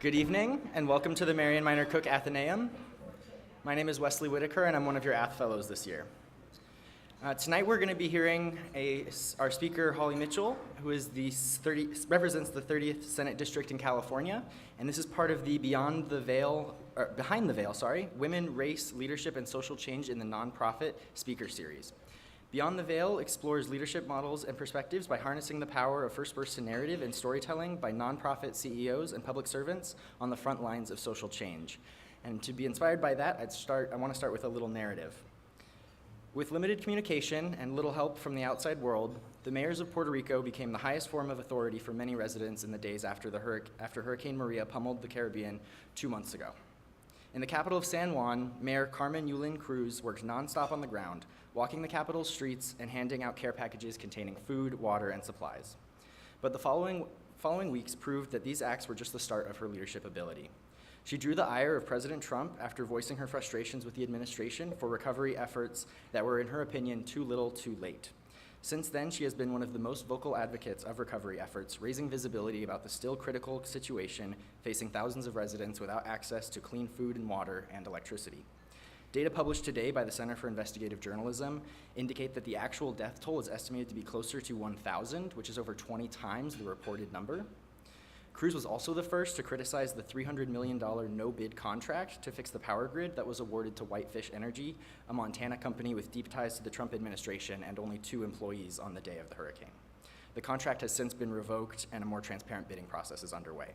Good evening, and welcome to the Marion Minor Cook Athenaeum. My name is Wesley Whitaker, and I'm one of your Ath Fellows this year. Tonight we're going to be hearing our speaker, Holly Mitchell, who is represents the 30th Senate District in California, and this is part of the Behind the Veil, Women, Race, Leadership, and Social Change in the Nonprofit Speaker Series. Beyond the Veil explores leadership models and perspectives by harnessing the power of first-person narrative and storytelling by nonprofit CEOs and public servants on the front lines of social change. And to be inspired by that, I want to start with a little narrative. With limited communication and little help from the outside world, the mayors of Puerto Rico became the highest form of authority for many residents in the days after Hurricane Maria pummeled the Caribbean 2 months ago. In the capital of San Juan, Mayor Carmen Yulín Cruz worked nonstop on the ground, walking the capital's streets and handing out care packages containing food, water, and supplies. But the following weeks proved that these acts were just the start of her leadership ability. She drew the ire of President Trump after voicing her frustrations with the administration for recovery efforts that were, in her opinion, too little, too late. Since then, she has been one of the most vocal advocates of recovery efforts, raising visibility about the still critical situation facing thousands of residents without access to clean food and water and electricity. Data published today by the Center for Investigative Journalism indicate that the actual death toll is estimated to be closer to 1,000, which is over 20 times the reported number. Cruz was also the first to criticize the $300 million no-bid contract to fix the power grid that was awarded to Whitefish Energy, a Montana company with deep ties to the Trump administration and only 2 employees on the day of the hurricane. The contract has since been revoked and a more transparent bidding process is underway.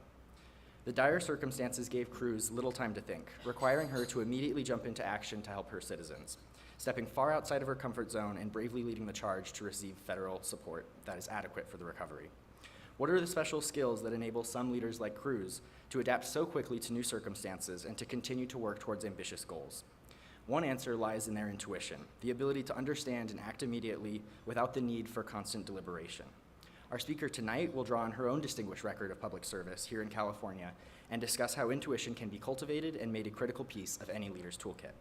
The dire circumstances gave Cruz little time to think, requiring her to immediately jump into action to help her citizens, stepping far outside of her comfort zone and bravely leading the charge to receive federal support that is adequate for the recovery. What are the special skills that enable some leaders like Cruz to adapt so quickly to new circumstances and to continue to work towards ambitious goals? One answer lies in their intuition, the ability to understand and act immediately without the need for constant deliberation. Our speaker tonight will draw on her own distinguished record of public service here in California and discuss how intuition can be cultivated and made a critical piece of any leader's toolkit.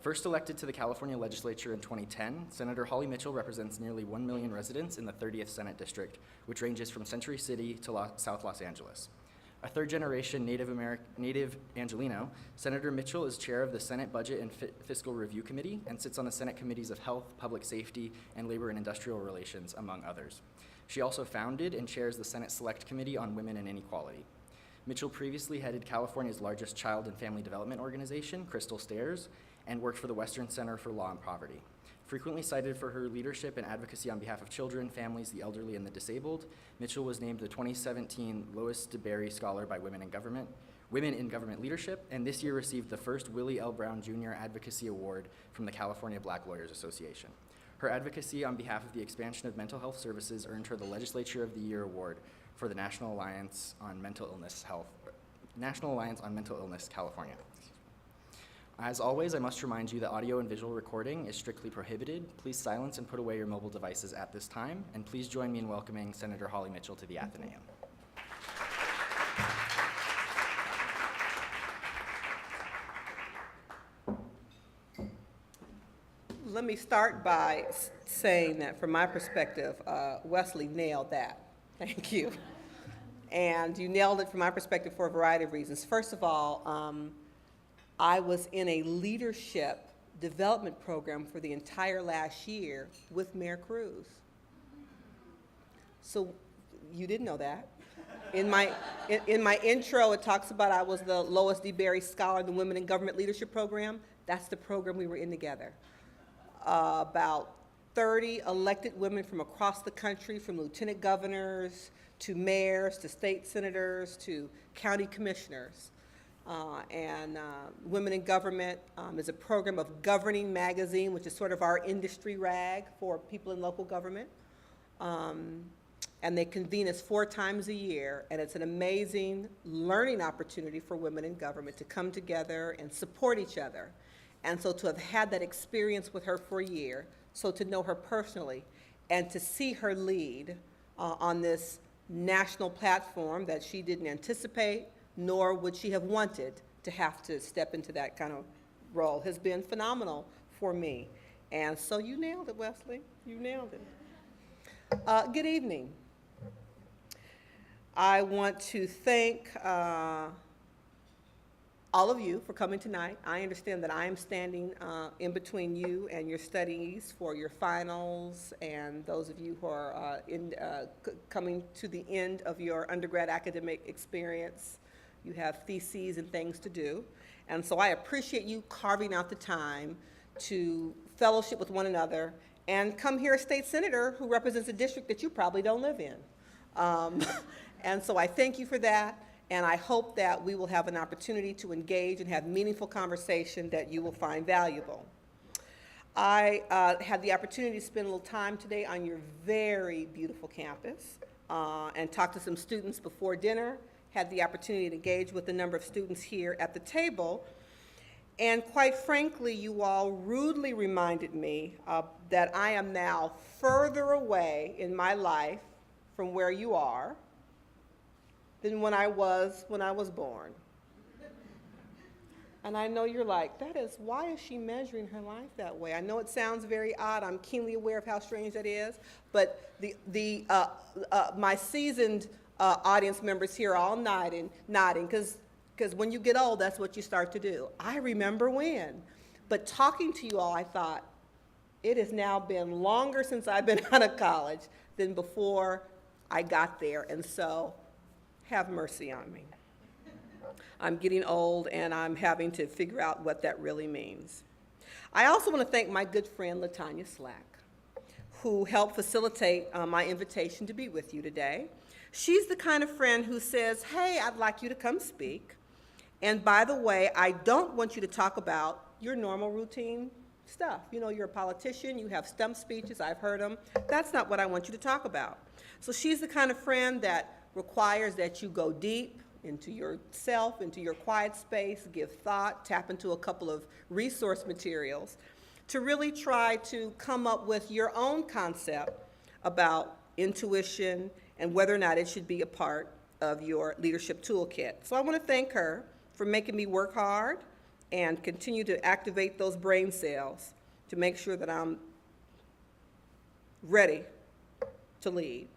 First elected to the California legislature in 2010, Senator Holly Mitchell represents nearly 1 million residents in the 30th Senate District, which ranges from Century City to South Los Angeles. A third-generation native Angelino, Senator Mitchell is chair of the Senate Budget and Fiscal Review Committee and sits on the Senate Committees of Health, Public Safety, and Labor and Industrial Relations, among others. She also founded and chairs the Senate Select Committee on Women and Inequality. Mitchell previously headed California's largest child and family development organization, Crystal Stairs, and worked for the Western Center for Law and Poverty. Frequently cited for her leadership and advocacy on behalf of children, families, the elderly, and the disabled, Mitchell was named the 2017 Lois DeBerry Scholar by Women in Government Leadership, and this year received the first Willie L. Brown Jr. Advocacy Award from the California Black Lawyers Association. Her advocacy on behalf of the expansion of mental health services earned her the Legislature of the Year Award for the National Alliance on Mental Illness California. As always, I must remind you that audio and visual recording is strictly prohibited. Please silence and put away your mobile devices at this time, and please join me in welcoming Senator Holly Mitchell to the Athenaeum. Let me start by saying that from my perspective, Wesley nailed that. Thank you. And you nailed it from my perspective for a variety of reasons. First of all, I was in a leadership development program for the entire last year with Mayor Cruz. So you didn't know that. In my intro, it talks about I was the Lois DeBerry Scholar in the Women in Government Leadership Program. That's the program we were in together. About 30 elected women from across the country, from lieutenant governors to mayors to state senators to county commissioners. Women in Government is a program of Governing Magazine, which is sort of our industry rag for people in local government. And they convene us 4 times a year, and it's an amazing learning opportunity for women in government to come together and support each other. And so to have had that experience with her for a year, so to know her personally, and to see her lead on this national platform that she didn't anticipate, nor would she have wanted to have to step into that kind of role, has been phenomenal for me. And so you nailed it, Wesley. You nailed it. Good evening. I want to thank all of you for coming tonight. I understand that I am standing in between you and your studies for your finals, and those of you who are coming to the end of your undergrad academic experience. You have theses and things to do. And so I appreciate you carving out the time to fellowship with one another and come hear a state senator who represents a district that you probably don't live in. And so I thank you for that. And I hope that we will have an opportunity to engage and have meaningful conversation that you will find valuable. I had the opportunity to spend a little time today on your very beautiful campus and talk to some students before dinner, had the opportunity to engage with a number of students here at the table. And quite frankly, you all rudely reminded me that I am now further away in my life from where you are than when I was born. And I know you're like, why is she measuring her life that way? I know it sounds very odd. I'm keenly aware of how strange that is. But my seasoned audience members here are all nodding, because when you get old, that's what you start to do. I remember when. But talking to you all, I thought, it has now been longer since I've been out of college than before I got there. And so, have mercy on me. I'm getting old and I'm having to figure out what that really means. I also want to thank my good friend LaTanya Slack, who helped facilitate my invitation to be with you today. She's the kind of friend who says, hey, I'd like you to come speak. And by the way, I don't want you to talk about your normal routine stuff. You know, you're a politician, you have stump speeches, I've heard them. That's not what I want you to talk about. So she's the kind of friend that requires that you go deep into yourself, into your quiet space, give thought, tap into a couple of resource materials to really try to come up with your own concept about intuition and whether or not it should be a part of your leadership toolkit. So I want to thank her for making me work hard and continue to activate those brain cells to make sure that I'm ready to lead.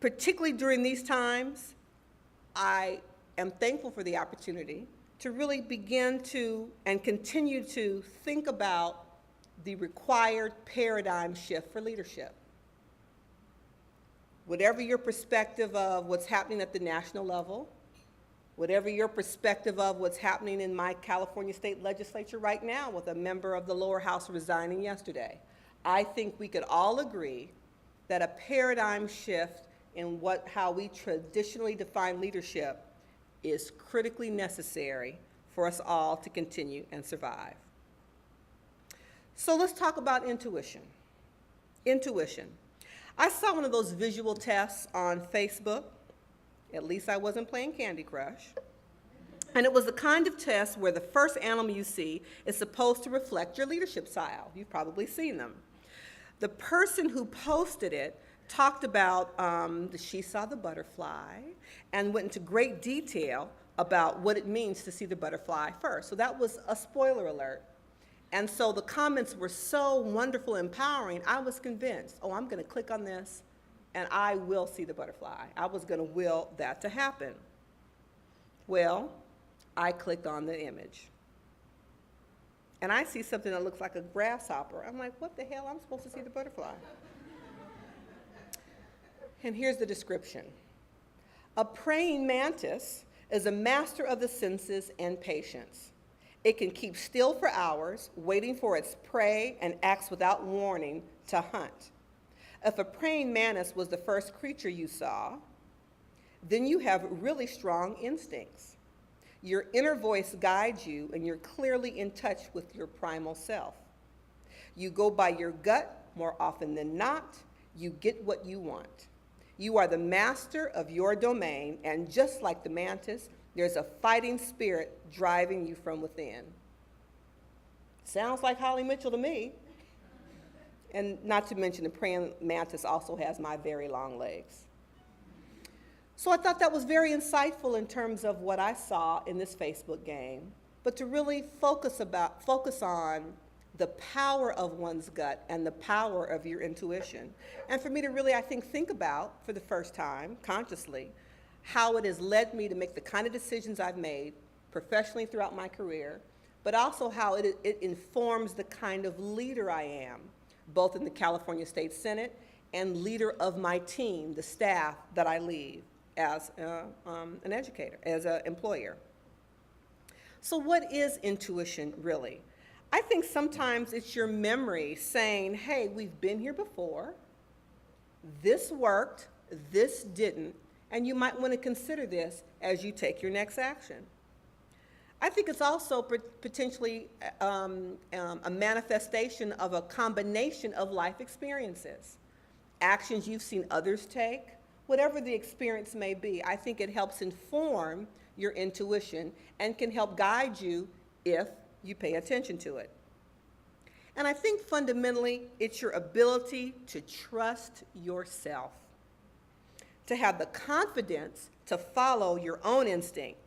Particularly during these times, I am thankful for the opportunity to really begin to and continue to think about the required paradigm shift for leadership. Whatever your perspective of what's happening at the national level, whatever your perspective of what's happening in my California state legislature right now with a member of the lower house resigning yesterday, I think we could all agree that a paradigm shift in how we traditionally define leadership is critically necessary for us all to continue and survive. So let's talk about intuition. Intuition. I saw one of those visual tests on Facebook. At least I wasn't playing Candy Crush. And it was the kind of test where the first animal you see is supposed to reflect your leadership style. You've probably seen them. The person who posted it talked about she saw the butterfly and went into great detail about what it means to see the butterfly first. So that was a spoiler alert. And so the comments were so wonderful and empowering, I was convinced, oh, I'm going to click on this and I will see the butterfly. I was going to will that to happen. Well, I clicked on the image. And I see something that looks like a grasshopper. I'm like, what the hell? I'm supposed to see the butterfly. And here's the description. A praying mantis is a master of the senses and patience. It can keep still for hours, waiting for its prey, and acts without warning to hunt. If a praying mantis was the first creature you saw, then you have really strong instincts. Your inner voice guides you, and you're clearly in touch with your primal self. You go by your gut more often than not. You get what you want. You are the master of your domain, and just like the mantis, there's a fighting spirit driving you from within. Sounds like Holly Mitchell to me. And not to mention the praying mantis also has my very long legs. So I thought that was very insightful in terms of what I saw in this Facebook game, but to really focus on the power of one's gut and the power of your intuition. And for me to really, I think about, for the first time, consciously, how it has led me to make the kind of decisions I've made professionally throughout my career, but also how it informs the kind of leader I am, both in the California State Senate and leader of my team, the staff that I lead as an educator, as an employer. So what is intuition really? I think sometimes it's your memory saying, hey, we've been here before, this worked, this didn't, and you might want to consider this as you take your next action. I think it's also potentially a manifestation of a combination of life experiences, actions you've seen others take, whatever the experience may be. I think it helps inform your intuition and can help guide you if you pay attention to it. And I think fundamentally it's your ability to trust yourself, to have the confidence to follow your own instinct.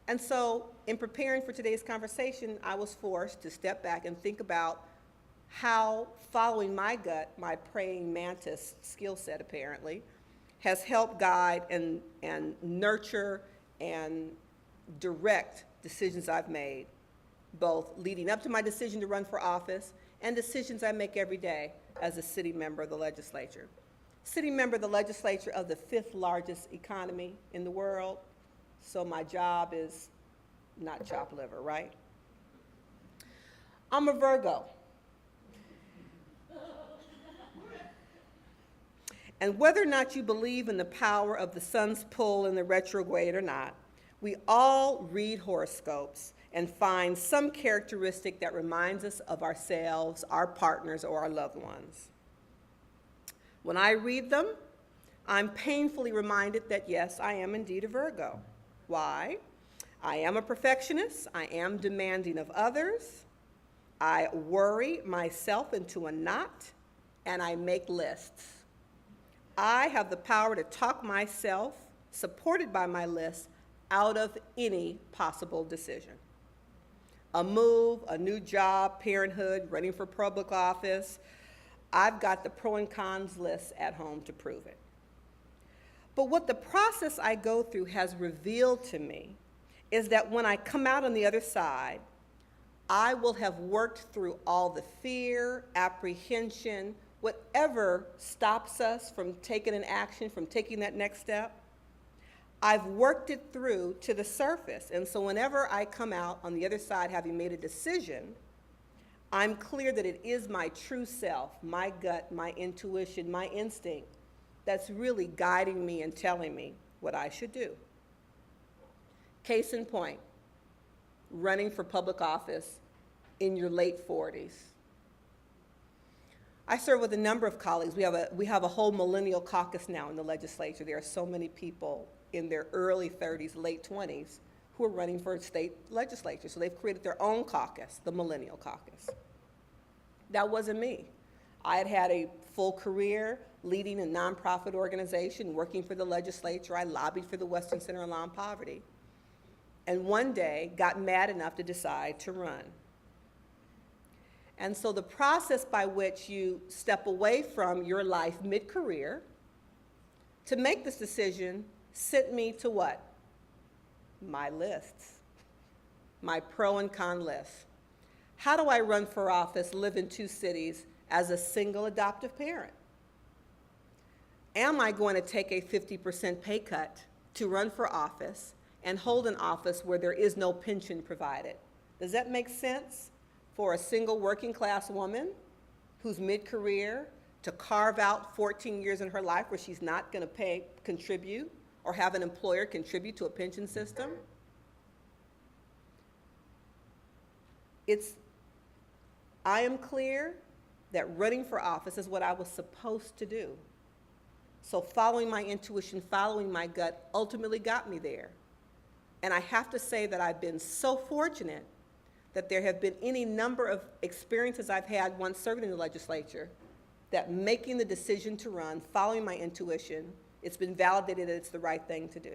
And so in preparing for today's conversation, I was forced to step back and think about how following my gut, my praying mantis skill set apparently, has helped guide and nurture and direct decisions I've made, both leading up to my decision to run for office and decisions I make every day as a city member of the legislature. City member of the legislature of the 5th largest economy in the world, so my job is not chopped liver, right? I'm a Virgo. And whether or not you believe in the power of the sun's pull in the retrograde or not, we all read horoscopes and find some characteristic that reminds us of ourselves, our partners, or our loved ones. When I read them, I'm painfully reminded that yes, I am indeed a Virgo. Why? I am a perfectionist, I am demanding of others, I worry myself into a knot, and I make lists. I have the power to talk myself, supported by my list, out of any possible decision. A move, a new job, parenthood, running for public office, I've got the pro and cons list at home to prove it. But what the process I go through has revealed to me is that when I come out on the other side, I will have worked through all the fear, apprehension, whatever stops us from taking an action, from taking that next step. I've worked it through to the surface. And so whenever I come out on the other side having made a decision, I'm clear that it is my true self, my gut, my intuition, my instinct that's really guiding me and telling me what I should do. Case in point, running for public office in your late 40s. I serve with a number of colleagues. We have a whole millennial caucus now in the legislature. There are so many people in their early 30s, late 20s, who are running for state legislature. So they've created their own caucus, the Millennial Caucus. That wasn't me. I had had a full career leading a nonprofit organization, working for the legislature. I lobbied for the Western Center on Law and Poverty. And one day got mad enough to decide to run. And so the process by which you step away from your life mid-career to make this decision sent me to what? My lists, my pro and con list. How do I run for office, live in 2 cities as a single adoptive parent? Am I going to take a 50% pay cut to run for office and hold an office where there is no pension provided? Does that make sense for a single working class woman who's mid-career to carve out 14 years in her life where she's not going to contribute or have an employer contribute to a pension system? I am clear that running for office is what I was supposed to do. So following my intuition, following my gut ultimately got me there. And I have to say that I've been so fortunate that there have been any number of experiences I've had once serving in the legislature that making the decision to run, following my intuition, it's been validated that it's the right thing to do.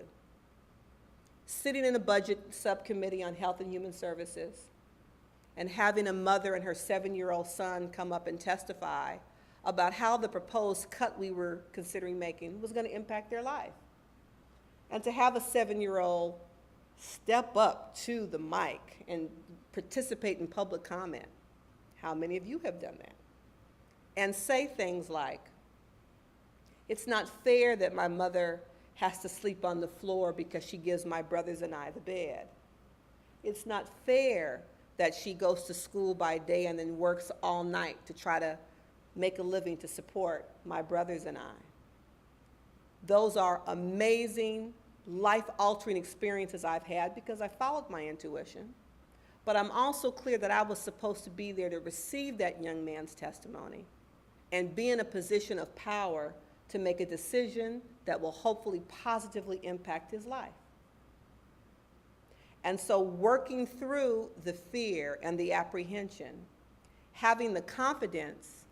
Sitting in a budget subcommittee on health and human services, and having a mother and her 7-year-old son come up and testify about how the proposed cut we were considering making was going to impact their life. And to have a 7-year-old step up to the mic and participate in public comment. How many of you have done that? And say things like, it's not fair that my mother has to sleep on the floor because she gives my brothers and I the bed. It's not fair that she goes to school by day and then works all night to try to make a living to support my brothers and I. Those are amazing, life-altering experiences I've had because I followed my intuition. But I'm also clear that I was supposed to be there to receive that young man's testimony and be in a position of power to make a decision that will hopefully positively impact his life. And so working through the fear and the apprehension, having the confidence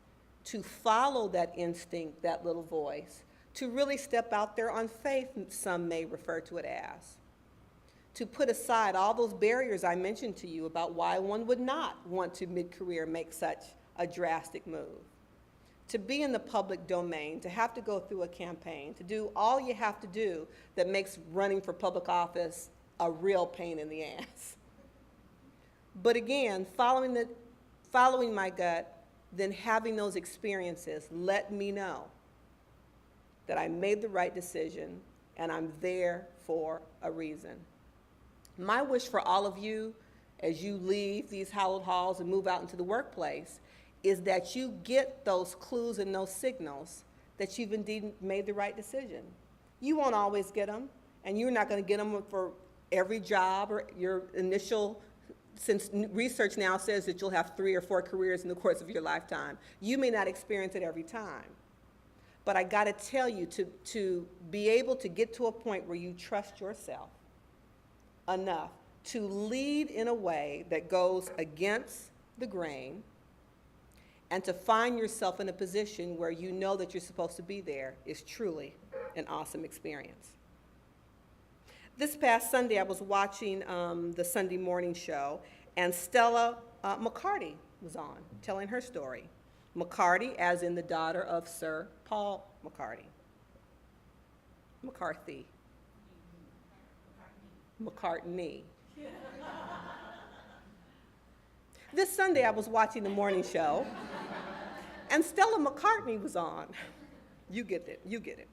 to follow that instinct, that little voice, to really step out there on faith, some may refer to it as, to put aside all those barriers I mentioned to you about why one would not want to mid-career make such a drastic move, to be in the public domain, to have to go through a campaign, to do all you have to do that makes running for public office a real pain in the ass. But again, following my gut, then having those experiences let me know that I made the right decision and I'm there for a reason. My wish for all of you as you leave these hallowed halls and move out into the workplace is that you get those clues and those signals that you've indeed made the right decision. You won't always get them, and you're not going to get them for every job or your initial, since research now says that you'll have 3 or 4 careers in the course of your lifetime. You may not experience it every time. But I got to tell you, to be able to get to a point where you trust yourself enough to lead in a way that goes against the grain and to find yourself in a position where you know that you're supposed to be there is truly an awesome experience. This past Sunday, I was watching the Sunday morning show, and Stella McCarty was on, telling her story. McCarty, as in the daughter of Sir Paul McCarty. McCarthy. McCartney. This Sunday, I was watching the morning show, and Stella McCartney was on. You get it, you get it.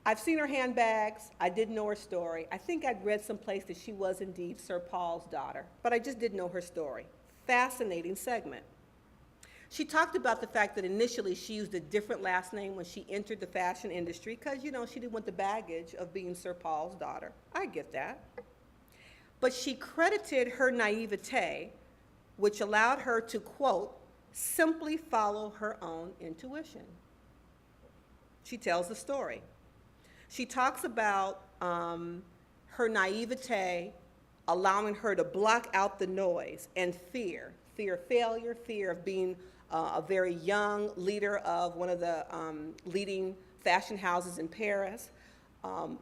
I've seen her handbags. I didn't know her story. I think I'd read someplace that she was indeed Sir Paul's daughter, but I just didn't know her story. Fascinating segment. She talked about the fact that initially she used a different last name when she entered the fashion industry because, you know, she didn't want the baggage of being Sir Paul's daughter. I get that. But she credited her naivete, which allowed her to, quote, simply follow her own intuition. She tells the story. She talks about her naivete allowing her to block out the noise and fear of failure, fear of being a very young leader of one of the leading fashion houses in Paris,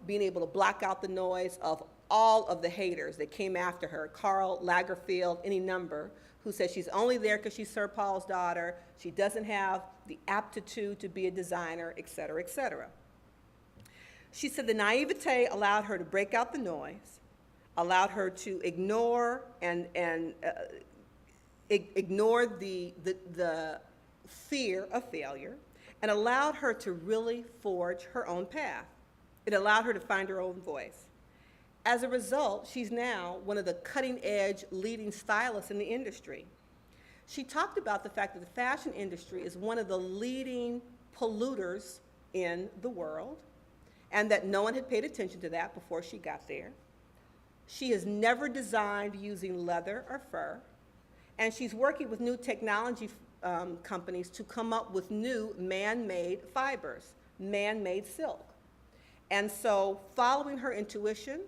being able to block out the noise of all of the haters that came after her, Karl Lagerfeld, any number, who says she's only there because she's Sir Paul's daughter, she doesn't have the aptitude to be a designer, et cetera, et cetera. She said the naivete allowed her to break out the noise, allowed her to ignore ignore the fear of failure, and allowed her to really forge her own path. It allowed her to find her own voice. As a result, she's now one of the cutting-edge leading stylists in the industry. She talked about the fact that the fashion industry is one of the leading polluters in the world, and that no one had paid attention to that before she got there. She has never designed using leather or fur, and she's working with new technology companies to come up with new man-made fibers, man-made silk. And so following her intuition,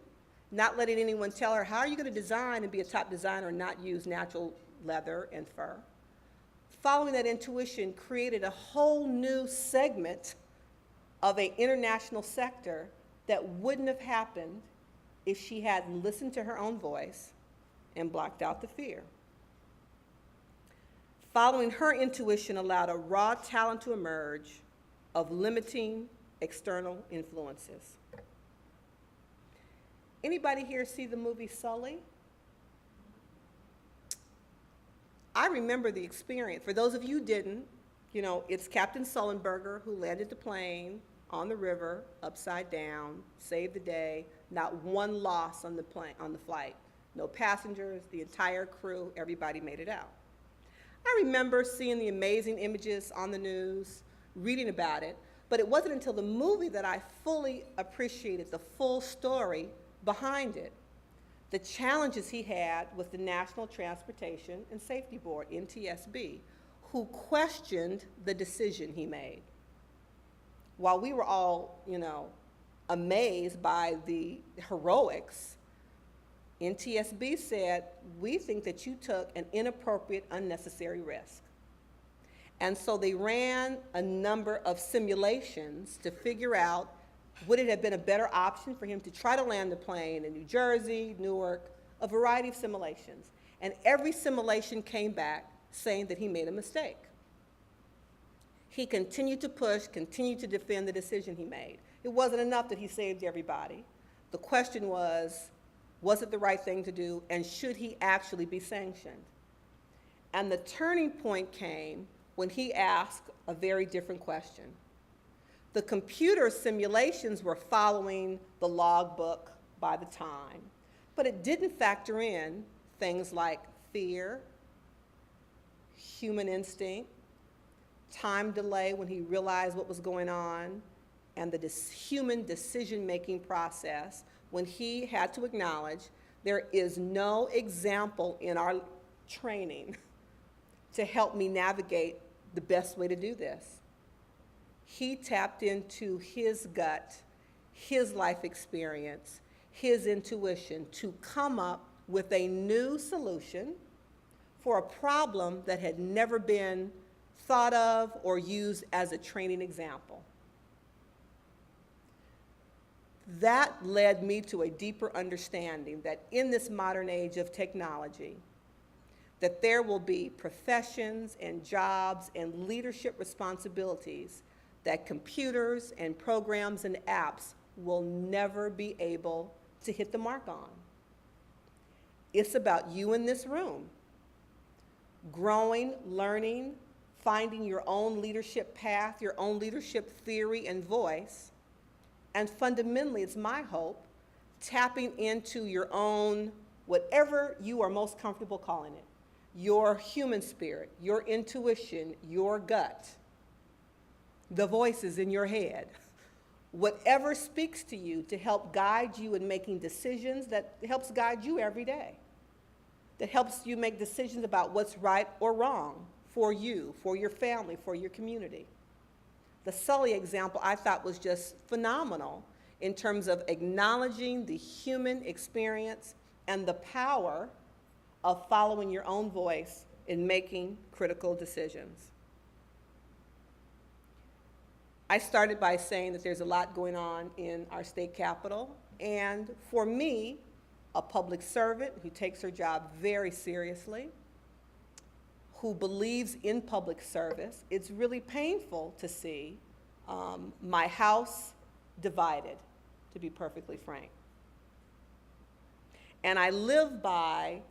not letting anyone tell her, how are you going to design and be a top designer and not use natural leather and fur? Following that intuition created a whole new segment of an international sector that wouldn't have happened if she had listened to her own voice and blocked out the fear. Following her intuition allowed a raw talent to emerge of limiting external influences. Anybody here see the movie Sully? I remember the experience. For those of you who didn't, it's Captain Sullenberger who landed the plane on the river, upside down, saved the day, not one loss on the flight. No passengers, the entire crew, everybody made it out. I remember seeing the amazing images on the news, reading about it, but it wasn't until the movie that I fully appreciated the full story behind it. The challenges he had with the National Transportation and Safety Board, NTSB, who questioned the decision he made. While we were all, amazed by the heroics, NTSB said, we think that you took an inappropriate, unnecessary risk. And so they ran a number of simulations to figure out, would it have been a better option for him to try to land the plane in New Jersey, Newark, a variety of simulations. And every simulation came back saying that he made a mistake. He continued to push, continued to defend the decision he made. It wasn't enough that he saved everybody. The question was it the right thing to do, and should he actually be sanctioned? And the turning point came when he asked a very different question. The computer simulations were following the logbook by the time, but it didn't factor in things like fear, human instinct, time delay when he realized what was going on, and the human decision-making process when he had to acknowledge there is no example in our training to help me navigate the best way to do this. He tapped into his gut, his life experience, his intuition to come up with a new solution for a problem that had never been thought of or used as a training example. That led me to a deeper understanding that in this modern age of technology, that there will be professions and jobs and leadership responsibilities that computers and programs and apps will never be able to hit the mark on. It's about you in this room, growing, learning, finding your own leadership path, your own leadership theory and voice, and fundamentally, it's my hope, tapping into your own, whatever you are most comfortable calling it, your human spirit, your intuition, your gut, the voices in your head, whatever speaks to you to help guide you in making decisions that helps guide you every day, that helps you make decisions about what's right or wrong for you, for your family, for your community. The Sully example I thought was just phenomenal in terms of acknowledging the human experience and the power of following your own voice in making critical decisions. I started by saying that there's a lot going on in our state capitol, and for me, a public servant who takes her job very seriously, who believes in public service, it's really painful to see my house divided, to be perfectly frank. And I live by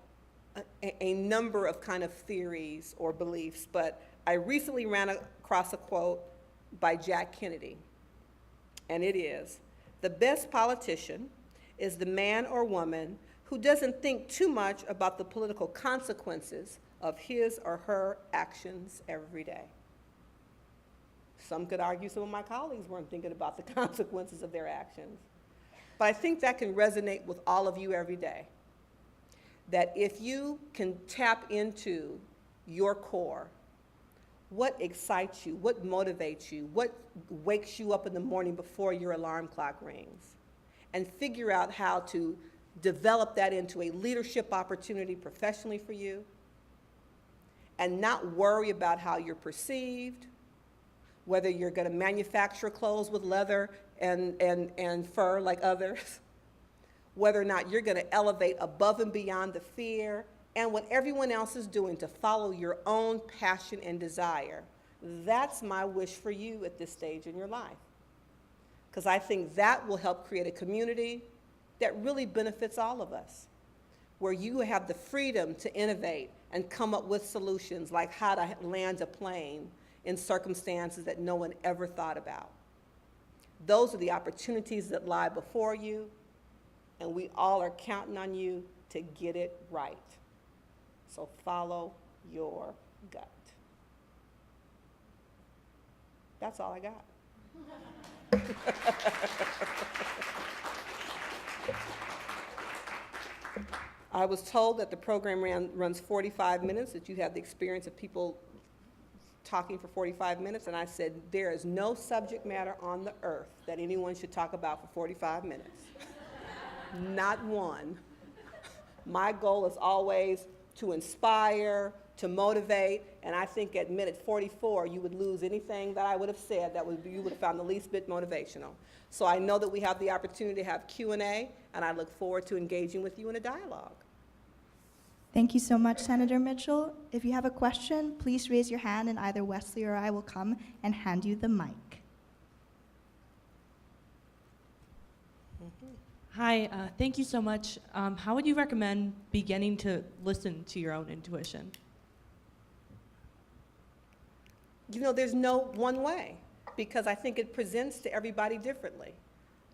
a number of kind of theories or beliefs, but I recently ran across a quote by Jack Kennedy, and it is, "The best politician is the man or woman who doesn't think too much about the political consequences of his or her actions every day." Some could argue some of my colleagues weren't thinking about the consequences of their actions. But I think that can resonate with all of you every day. That if you can tap into your core, what excites you, what motivates you, what wakes you up in the morning before your alarm clock rings, and figure out how to develop that into a leadership opportunity professionally for you, and not worry about how you're perceived, whether you're going to manufacture clothes with leather and fur like others, whether or not you're going to elevate above and beyond the fear and what everyone else is doing to follow your own passion and desire. That's my wish for you at this stage in your life. Because I think that will help create a community that really benefits all of us, where you have the freedom to innovate and come up with solutions like how to land a plane in circumstances that no one ever thought about. Those are the opportunities that lie before you, and we all are counting on you to get it right. So follow your gut. That's all I got. I was told that the program runs 45 minutes, that you have the experience of people talking for 45 minutes, and I said, there is no subject matter on the earth that anyone should talk about for 45 minutes. Not one. My goal is always to inspire, to motivate, and I think at minute 44, you would lose anything that I would have said that you would have found the least bit motivational. So I know that we have the opportunity to have Q&A, and I look forward to engaging with you in a dialogue. Thank you so much, Senator Mitchell. If you have a question, please raise your hand and either Wesley or I will come and hand you the mic. Hi, thank you so much. How would you recommend beginning to listen to your own intuition? You know, there's no one way, because I think it presents to everybody differently.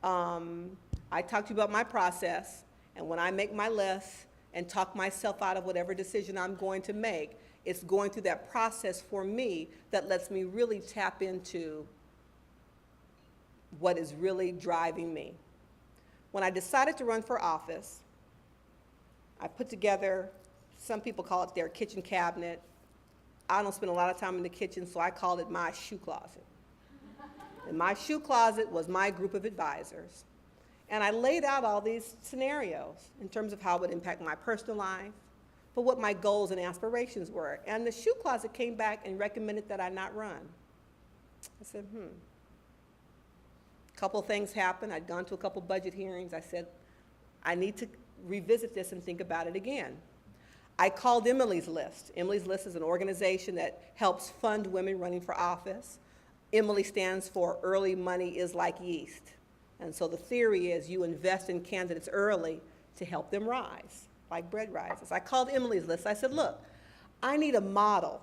I talked to you about my process, and when I make my list and talk myself out of whatever decision I'm going to make, it's going through that process for me that lets me really tap into what is really driving me. When I decided to run for office, I put together, some people call it their kitchen cabinet. I don't spend a lot of time in the kitchen, so I called it my shoe closet. And my shoe closet was my group of advisors. And I laid out all these scenarios in terms of how it would impact my personal life, but what my goals and aspirations were. And the shoe closet came back and recommended that I not run. I said, A couple of things happened. I'd gone to a couple budget hearings. I said, I need to revisit this and think about it again. I called Emily's List. Emily's List is an organization that helps fund women running for office. Emily stands for Early Money is Like Yeast. And so the theory is you invest in candidates early to help them rise, like bread rises. I called Emily's List. I said, look, I need a model.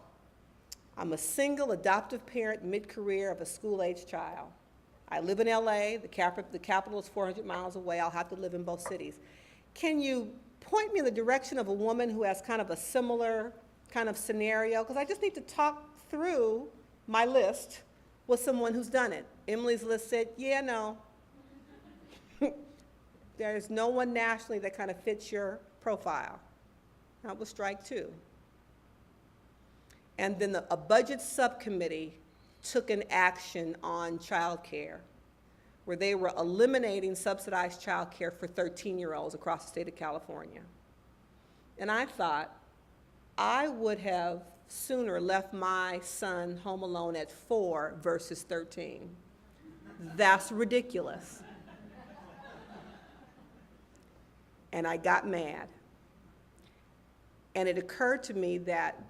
I'm a single adoptive parent mid-career of a school-age child. I live in LA, the capital is 400 miles away. I'll have to live in both cities. Can you point me in the direction of a woman who has kind of a similar kind of scenario? Because I just need to talk through my list with someone who's done it. Emily's List said, yeah, no. There's no one nationally that kind of fits your profile. That was strike two. And then a budget subcommittee took an action on child care, where they were eliminating subsidized child care for 13-year-olds across the state of California. And I thought, I would have sooner left my son home alone at 4 versus 13. That's ridiculous. And I got mad. And it occurred to me that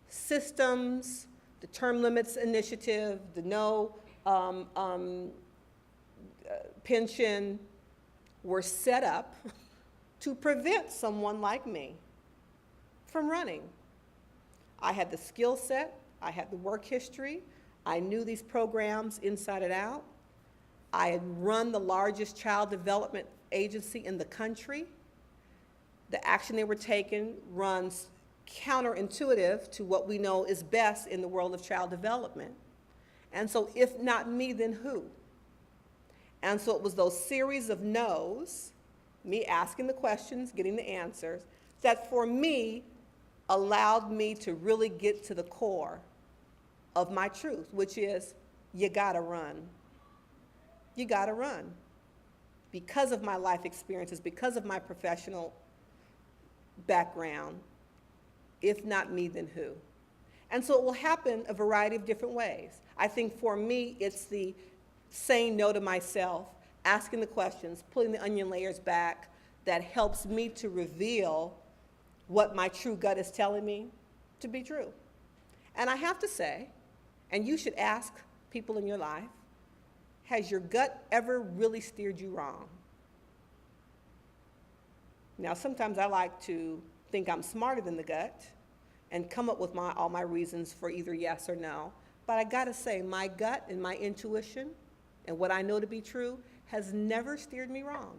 systems, the term limits initiative, the no pension were set up to prevent someone like me from running. I had the skill set, I had the work history, I knew these programs inside and out. I had run the largest child development agency in the country. The action they were taking runs counterintuitive to what we know is best in the world of child development. And so if not me, then who? And so it was those series of no's, me asking the questions, getting the answers, that for me allowed me to really get to the core of my truth, which is you gotta run. You gotta run. Because of my life experiences, because of my professional background, if not me, then who? And so it will happen a variety of different ways. I think for me, it's the saying no to myself, asking the questions, pulling the onion layers back, that helps me to reveal what my true gut is telling me to be true. And I have to say, and you should ask people in your life, has your gut ever really steered you wrong? Now, sometimes I like to think I'm smarter than the gut and come up with all my reasons for either yes or no. But I gotta say, my gut and my intuition and what I know to be true has never steered me wrong.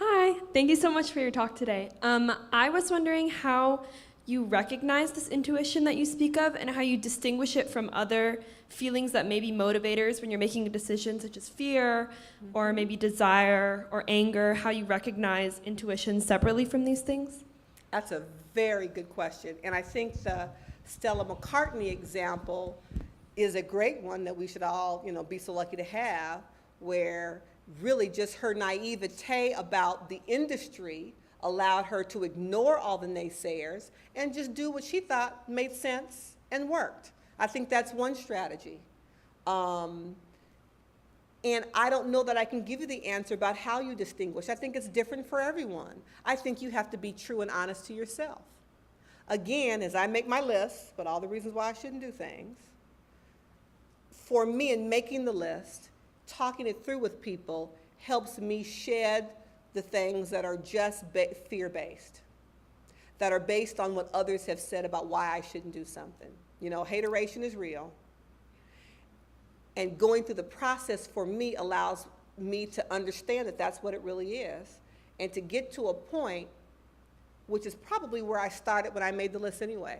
Hi, thank you so much for your talk today. I was wondering how you recognize this intuition that you speak of and how you distinguish it from other feelings that may be motivators when you're making a decision, such as fear or maybe desire or anger, how you recognize intuition separately from these things? That's a very good question. And I think the Stella McCartney example is a great one that we should all, be so lucky to have, where really just her naivete about the industry allowed her to ignore all the naysayers and just do what she thought made sense and worked. I think that's one strategy. And I don't know that I can give you the answer about how you distinguish. I think it's different for everyone. I think you have to be true and honest to yourself. Again, as I make my list, but all the reasons why I shouldn't do things, for me in making the list, talking it through with people helps me shed the things that are just fear-based, that are based on what others have said about why I shouldn't do something. Hateration is real. And going through the process for me allows me to understand that that's what it really is, and to get to a point, which is probably where I started when I made the list anyway.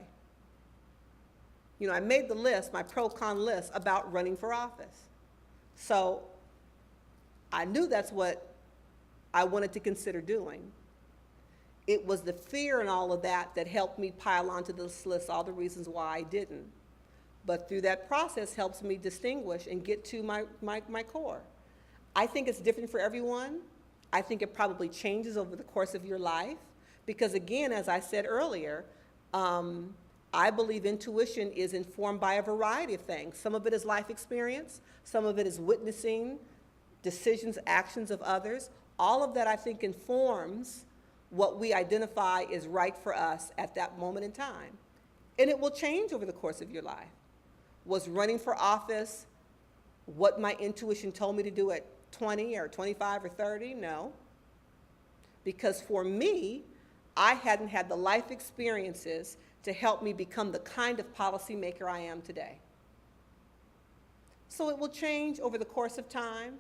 I made the list, my pro-con list, about running for office. So I knew that's what I wanted to consider doing. It was the fear and all of that that helped me pile onto this list all the reasons why I didn't. But through that process helps me distinguish and get to my core. I think it's different for everyone. I think it probably changes over the course of your life. Because again, as I said earlier, I believe intuition is informed by a variety of things. Some of it is life experience. Some of it is witnessing decisions, actions of others. All of that, I think, informs what we identify is right for us at that moment in time. And it will change over the course of your life. Was running for office what my intuition told me to do at 20 or 25 or 30? No. Because for me, I hadn't had the life experiences to help me become the kind of policymaker I am today. So it will change over the course of time.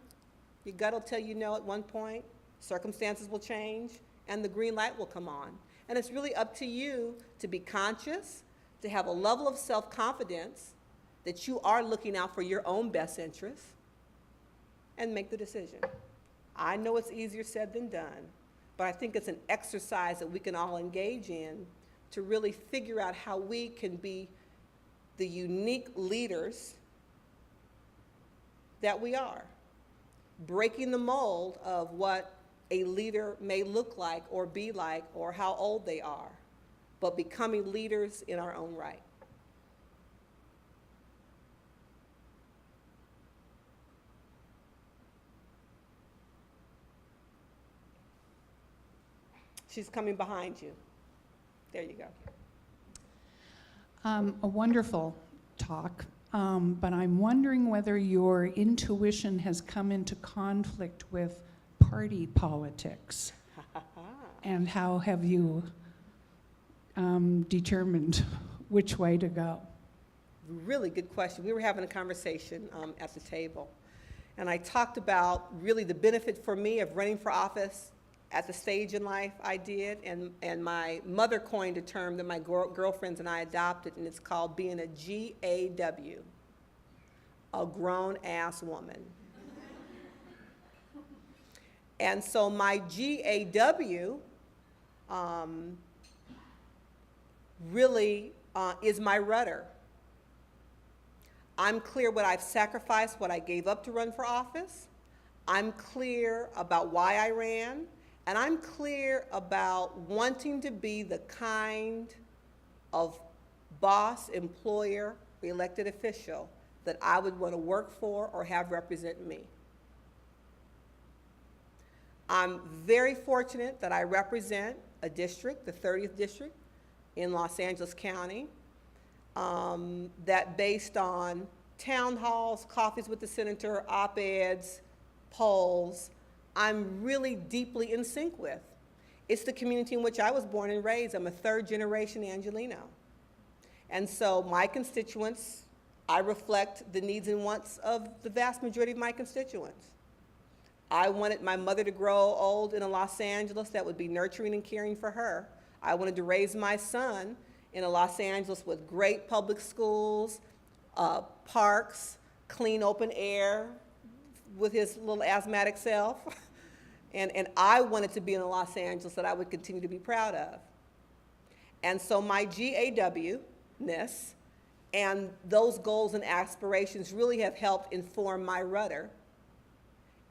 Your gut will tell you no at one point, circumstances will change, and the green light will come on. And it's really up to you to be conscious, to have a level of self-confidence that you are looking out for your own best interests, and make the decision. I know it's easier said than done, but I think it's an exercise that we can all engage in to really figure out how we can be the unique leaders that we are, breaking the mold of what a leader may look like or be like or how old they are, but becoming leaders in our own right. She's coming behind you. There you go. A wonderful talk, but I'm wondering whether your intuition has come into conflict with party politics, and how have you determined which way to go? Really good question. We were having a conversation at the table, and I talked about really the benefit for me of running for office at the stage in life I did, and my mother coined a term that my girlfriends and I adopted, and it's called being a GAW, a grown-ass woman. And so my GAW really is my rudder. I'm clear what I've sacrificed, what I gave up to run for office. I'm clear about why I ran. And I'm clear about wanting to be the kind of boss, employer, elected official that I would want to work for or have represent me. I'm very fortunate that I represent a district, the 30th district in Los Angeles County, that based on town halls, coffees with the senator, op-eds, polls, I'm really deeply in sync with. It's the community in which I was born and raised. I'm a third-generation Angelino. And so my constituents, I reflect the needs and wants of the vast majority of my constituents. I wanted my mother to grow old in a Los Angeles that would be nurturing and caring for her. I wanted to raise my son in a Los Angeles with great public schools, parks, clean open air with his little asthmatic self. And I wanted to be in a Los Angeles that I would continue to be proud of. And so my GAW-ness and those goals and aspirations really have helped inform my rudder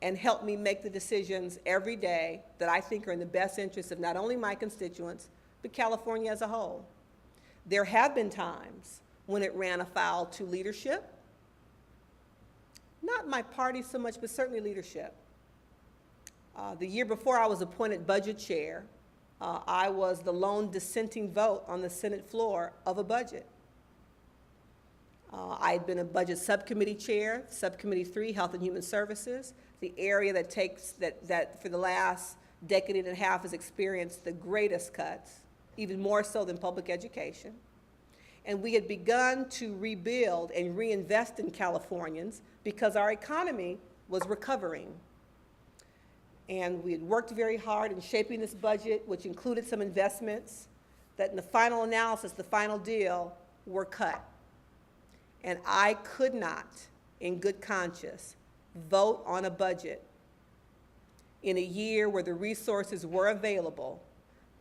and help me make the decisions every day that I think are in the best interest of not only my constituents, but California as a whole. There have been times when it ran afoul to leadership, not my party so much, but certainly leadership. The year before I was appointed budget chair, I was the lone dissenting vote on the Senate floor of a budget. I had been a budget subcommittee chair, Subcommittee 3, Health and Human Services, the area that for the last decade and a half has experienced the greatest cuts, even more so than public education. And we had begun to rebuild and reinvest in Californians because our economy was recovering. And we had worked very hard in shaping this budget, which included some investments that in the final analysis, the final deal, were cut. And I could not, in good conscience, vote on a budget in a year where the resources were available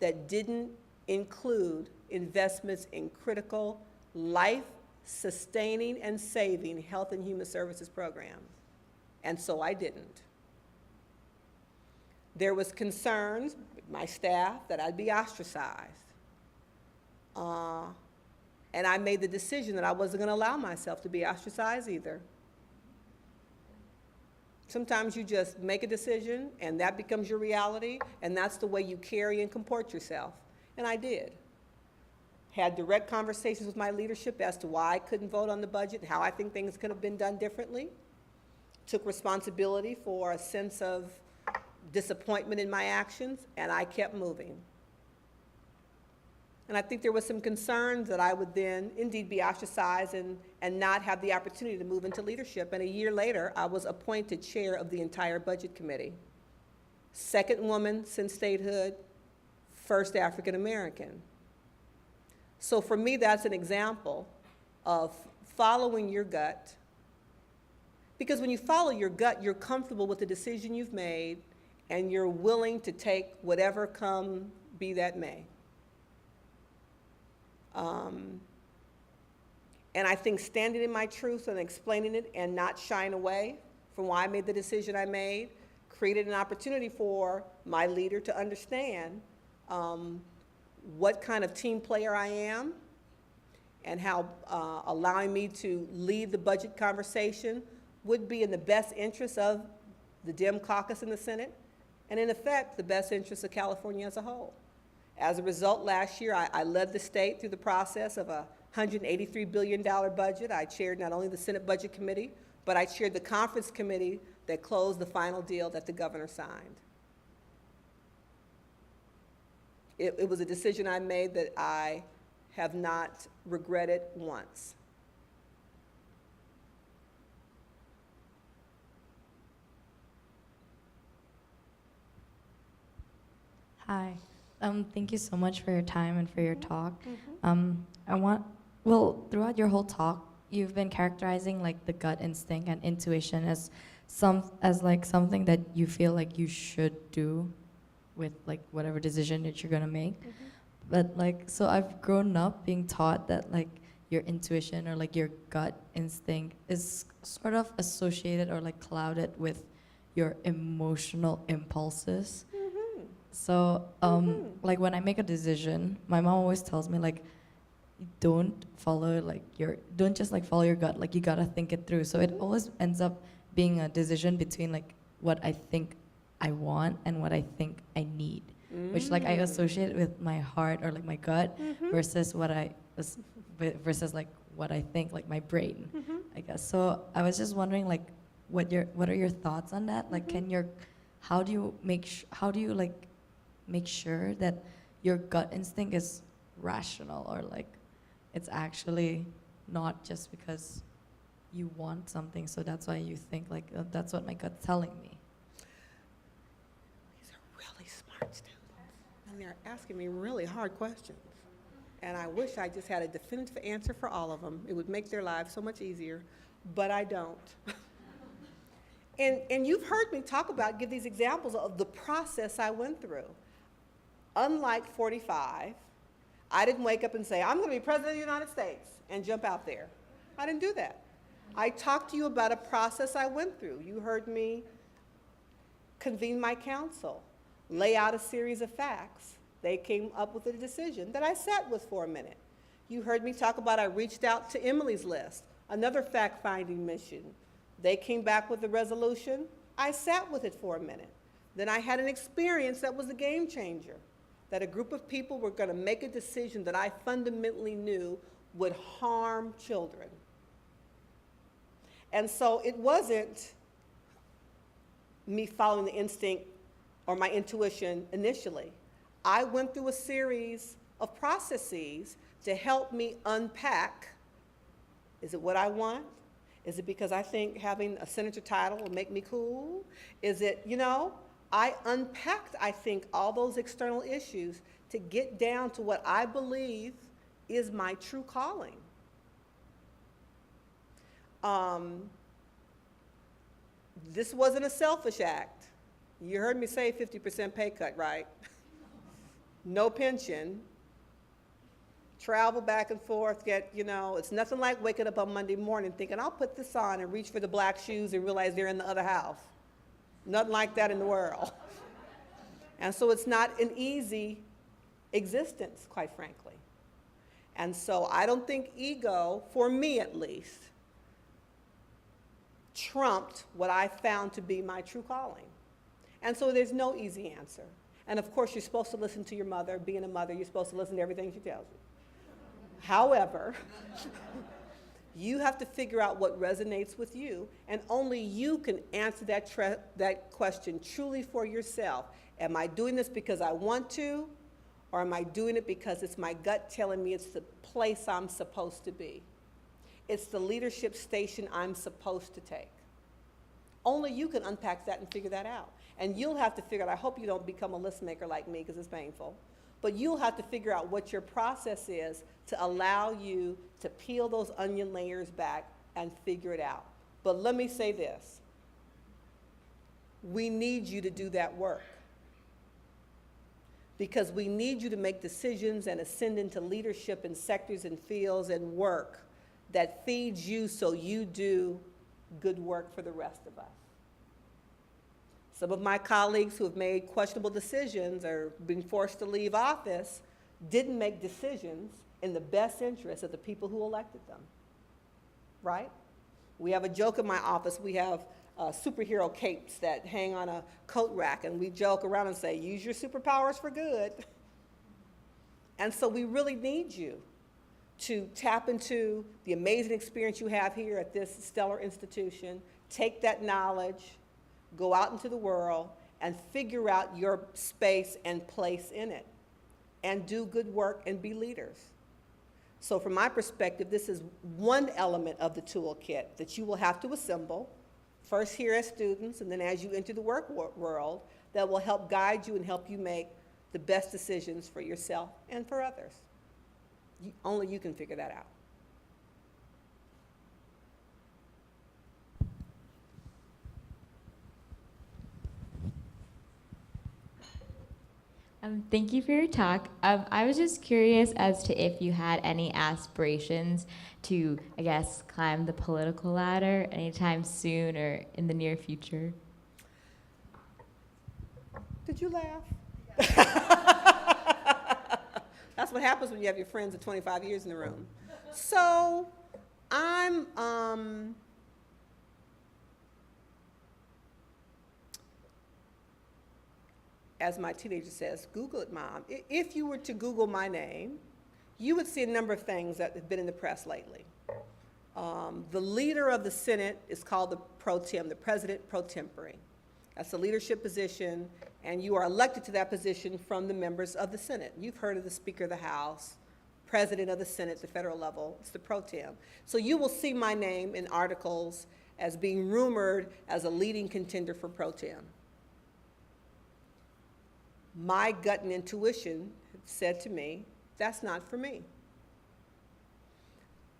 that didn't include investments in critical, life-sustaining and saving health and human services programs. And so I didn't. There was concerns with my staff that I'd be ostracized. And I made the decision that I wasn't going to allow myself to be ostracized either. Sometimes you just make a decision and that becomes your reality, and that's the way you carry and comport yourself. And I did. Had direct conversations with my leadership as to why I couldn't vote on the budget and how I think things could have been done differently. Took responsibility for a sense of disappointment in my actions, and I kept moving. And I think there was some concerns that I would then indeed be ostracized and not have the opportunity to move into leadership. And a year later, I was appointed chair of the entire budget committee. Second woman since statehood, first African American. So for me, that's an example of following your gut. Because when you follow your gut, you're comfortable with the decision you've made, and you're willing to take whatever come be that may. And I think standing in my truth and explaining it and not shying away from why I made the decision I made created an opportunity for my leader to understand what kind of team player I am and how allowing me to lead the budget conversation would be in the best interest of the Dem caucus in the Senate, and in effect, the best interest of California as a whole. As a result, last year, I led the state through the process of a $183 billion budget. I chaired not only the Senate Budget Committee, but I chaired the conference committee that closed the final deal that the governor signed. It was a decision I made that I have not regretted once. Hi. Thank you so much for your time and for your talk. Mm-hmm. Throughout your whole talk, you've been characterizing like the gut instinct and intuition as like something that you feel like you should do with like whatever decision that you're gonna make. Mm-hmm. But like, so I've grown up being taught that like your intuition or like your gut instinct is sort of associated or like clouded with your emotional impulses. So, like when I make a decision, my mom always tells me like, don't follow like don't just like follow your gut, like you gotta think it through. So it always ends up being a decision between like what I think I want and what I think I need, which like I associate with my heart or like my gut versus versus like what I think, like my brain, I guess. So I was just wondering like what are your thoughts on that? Like how do you like make sure that your gut instinct is rational, or like it's actually not just because you want something, so that's why you think like that's what my gut's telling me. These are really smart students, and they're asking me really hard questions. And I wish I just had a definitive answer for all of them. It would make their lives so much easier, but I don't. And you've heard me give these examples of the process I went through. Unlike 45, I didn't wake up and say, I'm going to be president of the United States and jump out there. I didn't do that. I talked to you about a process I went through. You heard me convene my council, lay out a series of facts. They came up with a decision that I sat with for a minute. You heard me talk about I reached out to Emily's List, another fact-finding mission. They came back with a resolution. I sat with it for a minute. Then I had an experience that was a game changer, that a group of people were going to make a decision that I fundamentally knew would harm children. And so it wasn't me following the instinct or my intuition initially. I went through a series of processes to help me unpack, is it what I want? Is it because I think having a senator title will make me cool? Is it, I unpacked, I think, all those external issues to get down to what I believe is my true calling. This wasn't a selfish act. You heard me say 50% pay cut, right? No pension, travel back and forth, it's nothing like waking up on Monday morning thinking, I'll put this on and reach for the black shoes and realize they're in the other house. Nothing like that in the world. And so it's not an easy existence, quite frankly. And so I don't think ego, for me at least, trumped what I found to be my true calling. And so there's no easy answer. And of course, you're supposed to listen to your mother. Being a mother, you're supposed to listen to everything she tells you. However, you have to figure out what resonates with you, and only you can answer that question truly for yourself. Am I doing this because I want to, or am I doing it because it's my gut telling me it's the place I'm supposed to be? It's the leadership station I'm supposed to take. Only you can unpack that and figure that out. And you'll have to figure out, I hope you don't become a list maker like me because it's painful, but you'll have to figure out what your process is to allow you to peel those onion layers back and figure it out. But let me say this. We need you to do that work, because we need you to make decisions and ascend into leadership in sectors and fields and work that feeds you so you do good work for the rest of us. Some of my colleagues who have made questionable decisions or been forced to leave office didn't make decisions in the best interest of the people who elected them, right? We have a joke in my office. We have superhero capes that hang on a coat rack, and we joke around and say, use your superpowers for good. And so we really need you to tap into the amazing experience you have here at this stellar institution, take that knowledge, go out into the world, and figure out your space and place in it, and do good work and be leaders. So from my perspective, this is one element of the toolkit that you will have to assemble, first here as students, and then as you enter the work world, that will help guide you and help you make the best decisions for yourself and for others. Only you can figure that out. Thank you for your talk. I was just curious as to if you had any aspirations to, I guess, climb the political ladder anytime soon or in the near future. Did you laugh? That's what happens when you have your friends of 25 years in the room. So I'm, as my teenager says, Google it, Mom. If you were to Google my name, you would see a number of things that have been in the press lately. The leader of the Senate is called the pro tem, the president pro tempore. That's a leadership position, and you are elected to that position from the members of the Senate. You've heard of the Speaker of the House, President of the Senate at the federal level. It's the pro tem. So you will see my name in articles as being rumored as a leading contender for pro tem. My gut and intuition said to me, that's not for me.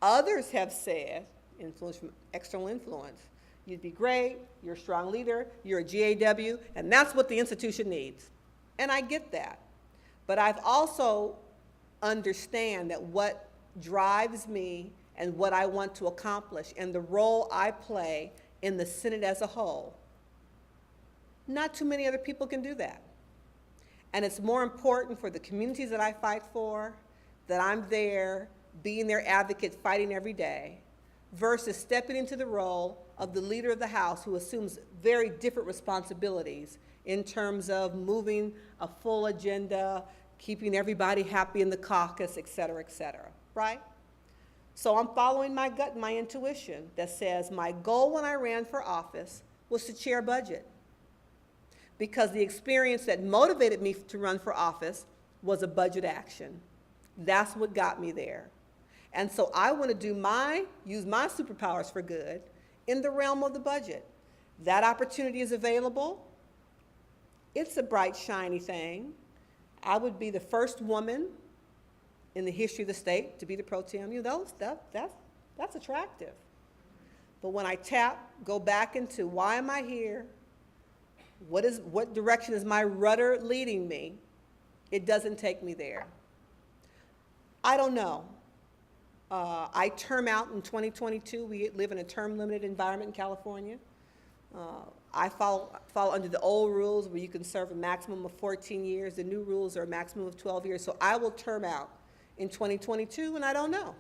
Others have said, influence from external influence, you'd be great, you're a strong leader, you're a GAW, and that's what the institution needs. And I get that. But I've also understand that what drives me and what I want to accomplish and the role I play in the Senate as a whole, not too many other people can do that. And it's more important for the communities that I fight for, that I'm there, being their advocate, fighting every day, versus stepping into the role of the leader of the House who assumes very different responsibilities in terms of moving a full agenda, keeping everybody happy in the caucus, et cetera, right? So I'm following my gut and my intuition that says my goal when I ran for office was to chair budget, because the experience that motivated me to run for office was a budget action. That's what got me there. And so I want to use my superpowers for good in the realm of the budget. That opportunity is available. It's a bright, shiny thing. I would be the first woman in the history of the state to be the pro tem. You know, that's attractive. But when I go back into why am I here? What direction is my rudder leading me? It doesn't take me there. I don't know. I term out in 2022. We live in a term-limited environment in California. I fall under the old rules where you can serve a maximum of 14 years. The new rules are a maximum of 12 years. So I will term out in 2022, and I don't know.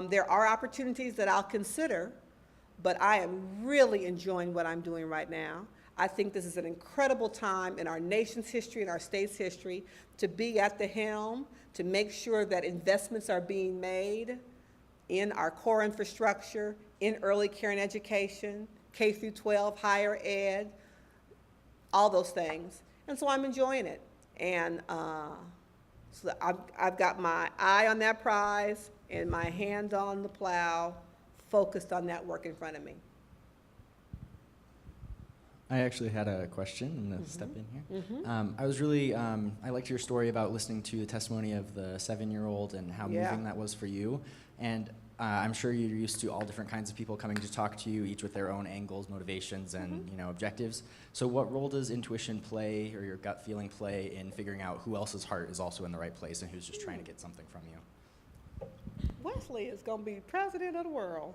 There are opportunities that I'll consider, but I am really enjoying what I'm doing right now. I think this is an incredible time in our nation's history and our state's history to be at the helm, to make sure that investments are being made in our core infrastructure, in early care and education, K through 12, higher ed, all those things. And so I'm enjoying it. And so I've got my eye on that prize and my hand on the plow, focused on that work in front of me. I actually had a question. I'm going to step in here. I was really, I liked your story about listening to the testimony of the 7-year-old and how moving that was for you. And I'm sure you're used to all different kinds of people coming to talk to you, each with their own angles, motivations, and objectives. So what role does intuition play, or your gut feeling play, in figuring out who else's heart is also in the right place and who's just trying to get something from you? Wesley is going to be president of the world.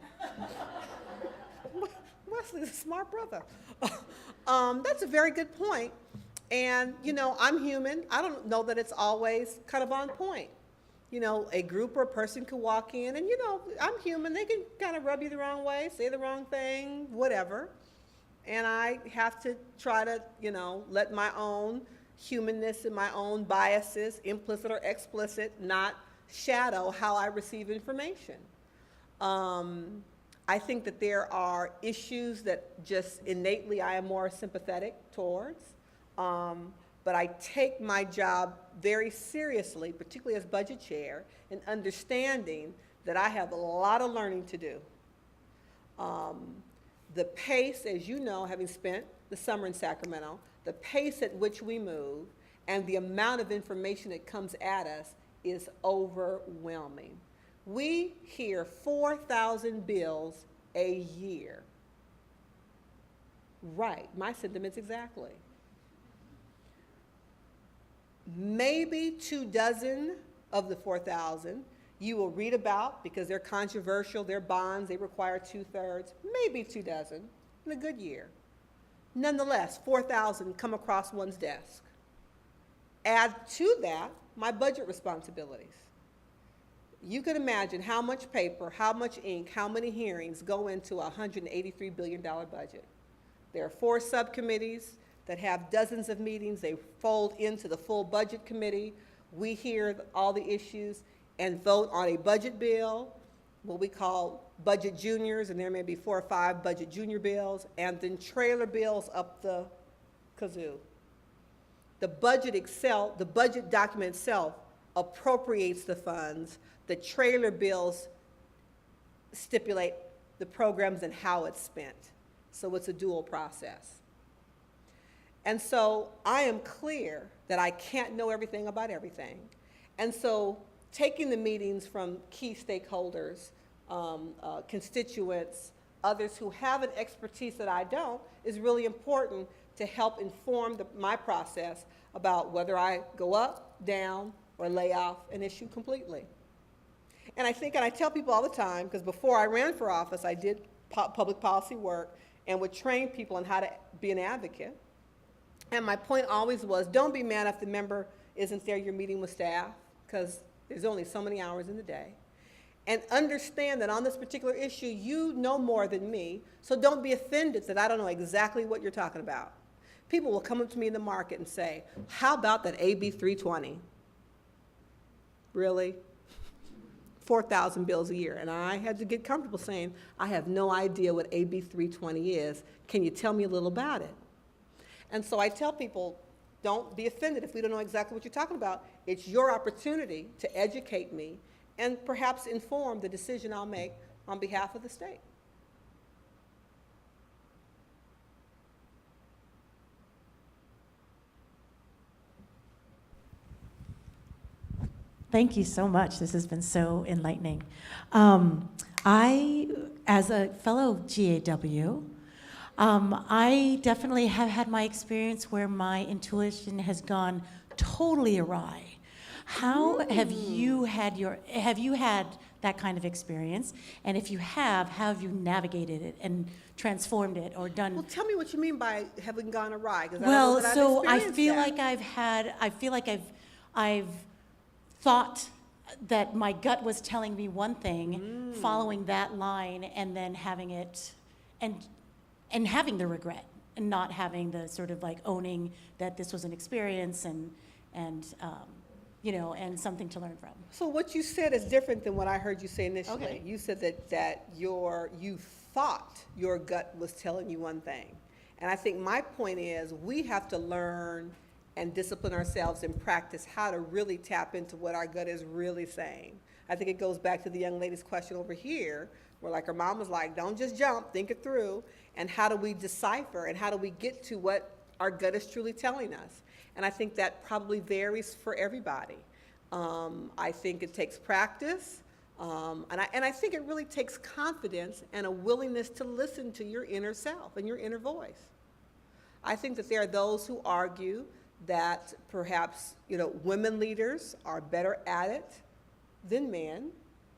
Wesley's a smart brother. That's a very good point. And, I'm human. I don't know that it's always kind of on point. A group or a person could walk in and, I'm human. They can kind of rub you the wrong way, say the wrong thing, whatever. And I have to try to, let my own humanness and my own biases, implicit or explicit, not shadow how I receive information. I think that there are issues that just innately I am more sympathetic towards, but I take my job very seriously, particularly as budget chair, in understanding that I have a lot of learning to do. The pace, as you know, having spent the summer in Sacramento, the pace at which we move and the amount of information that comes at us is overwhelming. We hear 4,000 bills a year. Right, my sentiments exactly. Maybe 24 of the 4,000 you will read about because they're controversial, they're bonds, they require 2/3, maybe 24 in a good year. Nonetheless, 4,000 come across one's desk. Add to that my budget responsibilities. You can imagine how much paper, how much ink, how many hearings go into a $183 billion budget. There are 4 subcommittees that have dozens of meetings. They fold into the full budget committee. We hear all the issues and vote on a budget bill, what we call budget juniors, and there may be 4 or 5 budget junior bills, and then trailer bills up the kazoo. The budget document itself appropriates the funds. The trailer bills stipulate the programs and how it's spent. So it's a dual process. And so I am clear that I can't know everything about everything. And so taking the meetings from key stakeholders, constituents, others who have an expertise that I don't, is really important to help inform my process about whether I go up, down, or lay off an issue completely. And I think, and I tell people all the time, because before I ran for office, I did public policy work and would train people on how to be an advocate. And my point always was, don't be mad if the member isn't there, you're meeting with staff, because there's only so many hours in the day. And understand that on this particular issue, you know more than me, so don't be offended that I don't know exactly what you're talking about. People will come up to me in the market and say, how about that AB 320? Really? 4,000 bills a year. And I had to get comfortable saying, I have no idea what AB 320 is. Can you tell me a little about it? And so I tell people, don't be offended if we don't know exactly what you're talking about. It's your opportunity to educate me and perhaps inform the decision I'll make on behalf of the state. Thank you so much. This has been so enlightening. I, as a fellow GAW, I definitely have had my experience where my intuition has gone totally awry. How have you had that kind of experience? And if you have, how have you navigated it and transformed it or done? Well, tell me what you mean by having gone awry. Well, so I feel that. like I've thought that my gut was telling me one thing, following that line, and then having it, and having the regret, and not having the sort of like owning that this was an experience and something to learn from. So what you said is different than what I heard you say initially. Okay. You said that you thought your gut was telling you one thing. And I think my point is we have to learn and discipline ourselves and practice how to really tap into what our gut is really saying. I think it goes back to the young lady's question over here, where like her mom was like, don't just jump, think it through. And how do we decipher and how do we get to what our gut is truly telling us? And I think that probably varies for everybody. I think it takes practice, and I think it really takes confidence and a willingness to listen to your inner self and your inner voice. I think that there are those who argue that perhaps women leaders are better at it than men.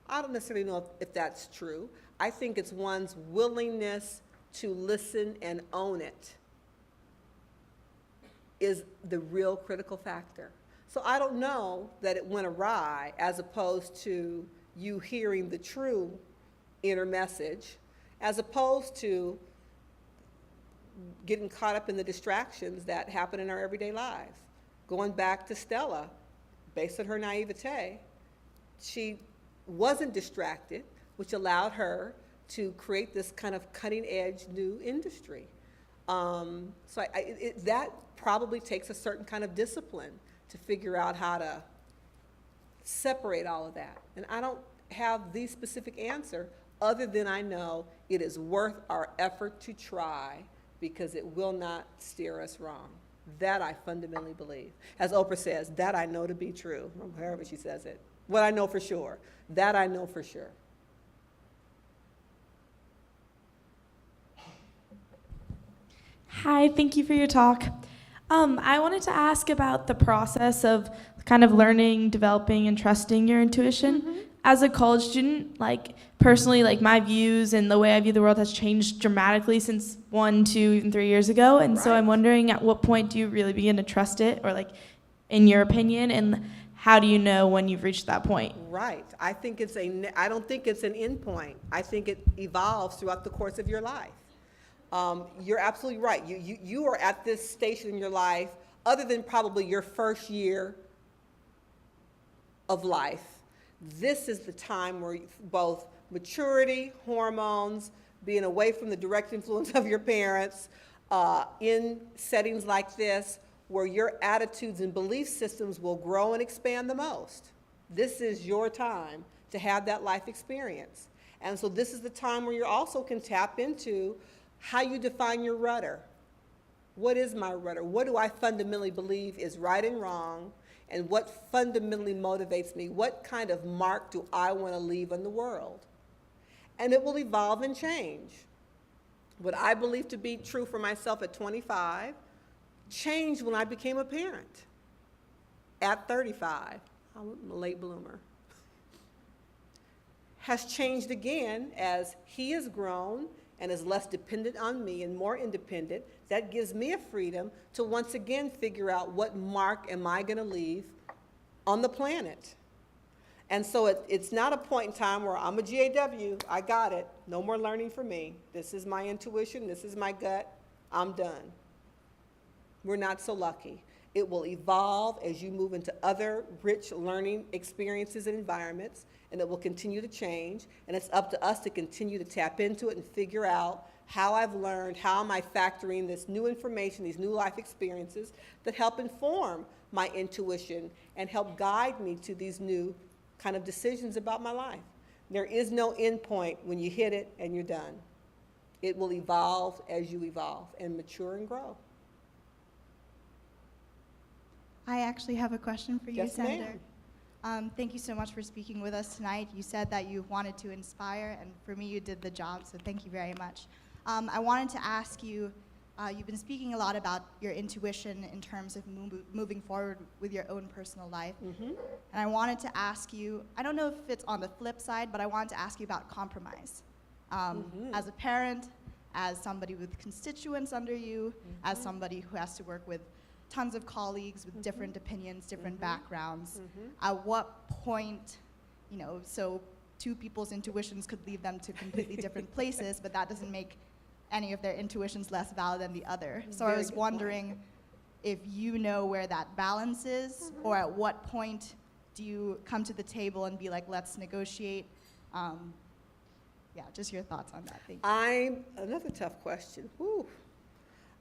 I don't necessarily know if that's true. I think it's one's willingness to listen and own it is the real critical factor. So I don't know that it went awry as opposed to you hearing the true inner message, as opposed to getting caught up in the distractions that happen in our everyday lives. Going back to Stella, based on her naivete, she wasn't distracted, which allowed her to create this kind of cutting-edge new industry. That probably takes a certain kind of discipline to figure out how to separate all of that. And I don't have the specific answer other than I know it is worth our effort to try because it will not steer us wrong. That I fundamentally believe. As Oprah says, that I know to be true, or however she says it. What I know for sure. That I know for sure. Hi, thank you for your talk. I wanted to ask about the process of kind of learning, developing, and trusting your intuition. Mm-hmm. As a college student, personally, my views and the way I view the world has changed dramatically since 1, 2, even 3 years ago. And so I'm wondering, at what point do you really begin to trust it, or in your opinion, and how do you know when you've reached that point? Right. I don't think it's an end point. I think it evolves throughout the course of your life. You're absolutely right. You are at this station in your life, other than probably your first year of life. This is the time where both maturity, hormones, being away from the direct influence of your parents, in settings like this, where your attitudes and belief systems will grow and expand the most. This is your time to have that life experience. And so this is the time where you also can tap into how you define your rudder. What is my rudder? What do I fundamentally believe is right and wrong? And what fundamentally motivates me? What kind of mark do I want to leave on the world? And it will evolve and change. What I believe to be true for myself at 25 changed when I became a parent. At 35, I'm a late bloomer. Has changed again as he has grown and is less dependent on me and more independent. That gives me a freedom to once again figure out what mark am I going to leave on the planet. And so it's not a point in time where I'm a GAW, I got it, no more learning for me. This is my intuition, this is my gut, I'm done. We're not so lucky. It will evolve as you move into other rich learning experiences and environments, and it will continue to change, and it's up to us to continue to tap into it and figure out how I've learned, how am I factoring this new information, these new life experiences that help inform my intuition and help guide me to these new kind of decisions about my life. There is no end point when you hit it and you're done. It will evolve as you evolve and mature and grow. I actually have a question for you, Yes, Senator. ma'am. Thank you so much for speaking with us tonight. You said that you wanted to inspire, and for me, you did the job, so thank you very much. I wanted to ask you, you've been speaking a lot about your intuition in terms of moving forward with your own personal life. Mm-hmm. And I wanted to ask you, I don't know if it's on the flip side, but I wanted to ask you about compromise. As a parent, as somebody with constituents under you, as somebody who has to work with tons of colleagues with different opinions, different backgrounds. At what point, so two people's intuitions could lead them to completely different places, but that doesn't make any of their intuitions less valid than the other. So I was wondering if you know where that balance is, or at what point do you come to the table and be like, let's negotiate? Yeah, just your thoughts on that. Thank you. Another tough question. Whew.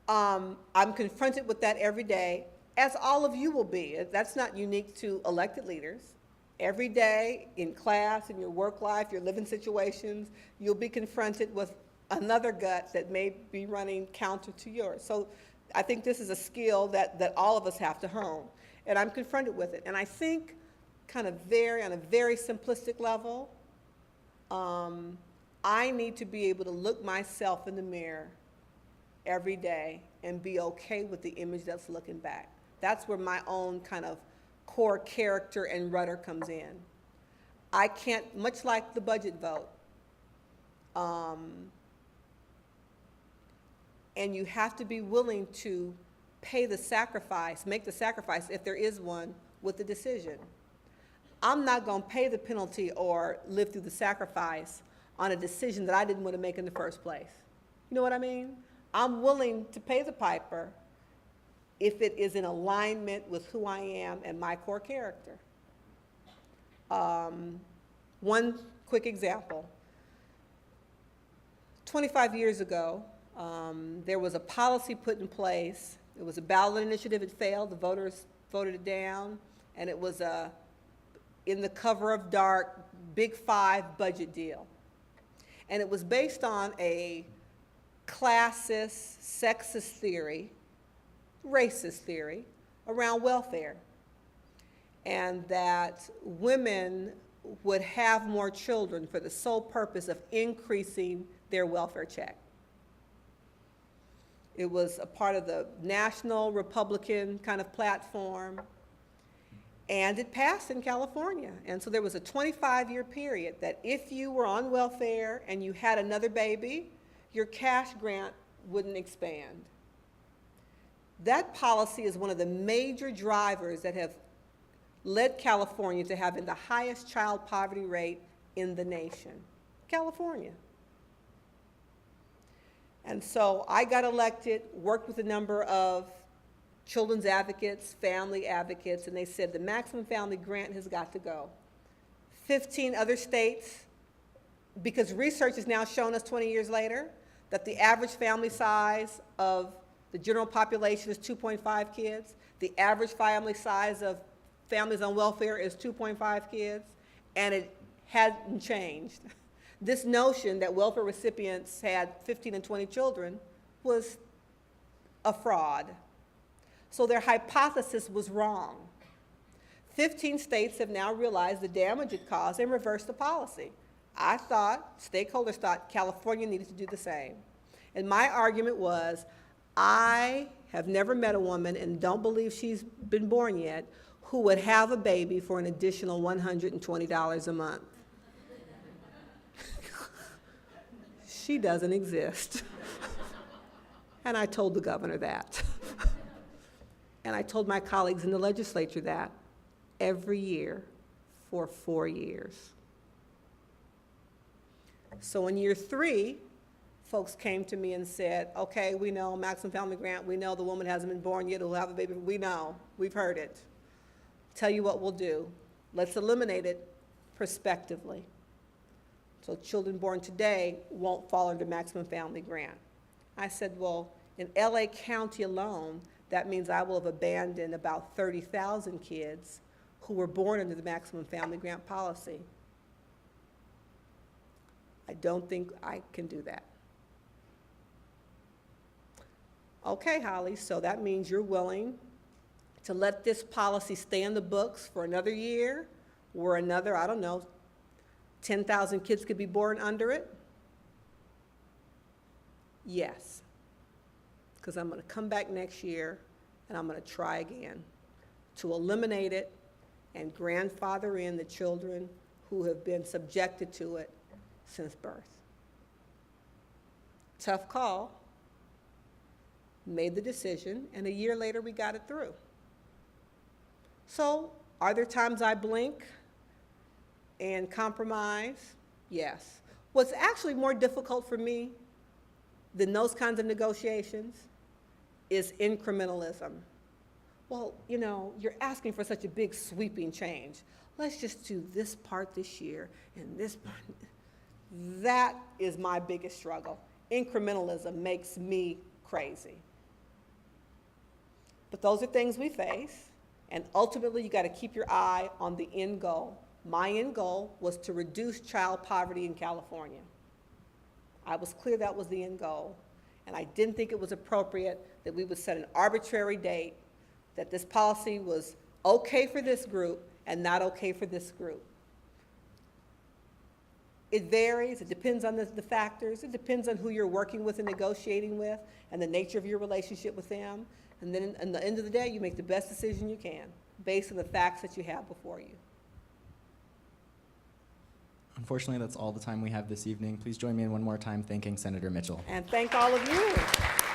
I'm confronted with that every day, as all of you will be. That's not unique to elected leaders. Every day in class, in your work life, your living situations, you'll be confronted with another gut that may be running counter to yours. So I think this is a skill that all of us have to hone. And I'm confronted with it. And I think on a very simplistic level, I need to be able to look myself in the mirror every day and be okay with the image that's looking back. That's where my own kind of core character and rudder comes in. I can't, much like the budget vote, and you have to be willing to pay the sacrifice, make the sacrifice if there is one with the decision. I'm not going to pay the penalty or live through the sacrifice on a decision that I didn't want to make in the first place. You know what I mean? I'm willing to pay the piper if it is in alignment with who I am and my core character. One quick example. 25 years ago, there was a policy put in place. It was a ballot initiative. It failed. The voters voted it down. And it was in the cover of dark, Big Five budget deal. And it was based on a classist, sexist theory, racist theory around welfare, and that women would have more children for the sole purpose of increasing their welfare check. It was a part of the national Republican kind of platform, and it passed in California. And so there was a 25-year period that if you were on welfare and you had another baby, your cash grant wouldn't expand. That policy is one of the major drivers that have led California to having the highest child poverty rate in the nation. California. And so I got elected, worked with a number of children's advocates, family advocates, and they said the maximum family grant has got to go. 15 other states, because research has now shown us 20 years later that the average family size of the general population is 2.5 kids. The average family size of families on welfare is 2.5 kids, and it hadn't changed. This notion that welfare recipients had 15 and 20 children was a fraud. So their hypothesis was wrong. 15 states have now realized the damage it caused and reversed the policy. I thought, stakeholders thought, California needed to do the same. And my argument was, I have never met a woman, and don't believe she's been born yet, who would have a baby for an additional $120 a month. She doesn't exist. And I told the governor that. And I told my colleagues in the legislature that every year for 4 years. So in year 3, folks came to me and said, okay, we know maximum family grant, we know the woman hasn't been born yet who'll have a baby, we know, we've heard it. Tell you what we'll do, let's eliminate it prospectively. So children born today won't fall under maximum family grant. I said, well, in LA County alone, that means I will have abandoned about 30,000 kids who were born under the maximum family grant policy. I don't think I can do that. Okay, Holly, so that means you're willing to let this policy stay in the books for another year or another, I don't know, 10,000 kids could be born under it? Yes, because I'm going to come back next year and I'm going to try again to eliminate it and grandfather in the children who have been subjected to it since birth. Tough call. Made the decision, and a year later we got it through. So, are there times I blink and compromise? Yes. What's actually more difficult for me than those kinds of negotiations is incrementalism. Well, you know, you're asking for such a big sweeping change. Let's just do this part this year and this part. That is my biggest struggle. Incrementalism makes me crazy. But those are things we face, and ultimately you got to keep your eye on the end goal. My end goal was to reduce child poverty in California. I was clear that was the end goal, and I didn't think it was appropriate that we would set an arbitrary date that this policy was okay for this group and not okay for this group. It varies, it depends on the factors, it depends on who you're working with and negotiating with and the nature of your relationship with them. And then at the end of the day, you make the best decision you can based on the facts that you have before you. Unfortunately, that's all the time we have this evening. Please join me in one more time thanking Senator Mitchell. And thank all of you.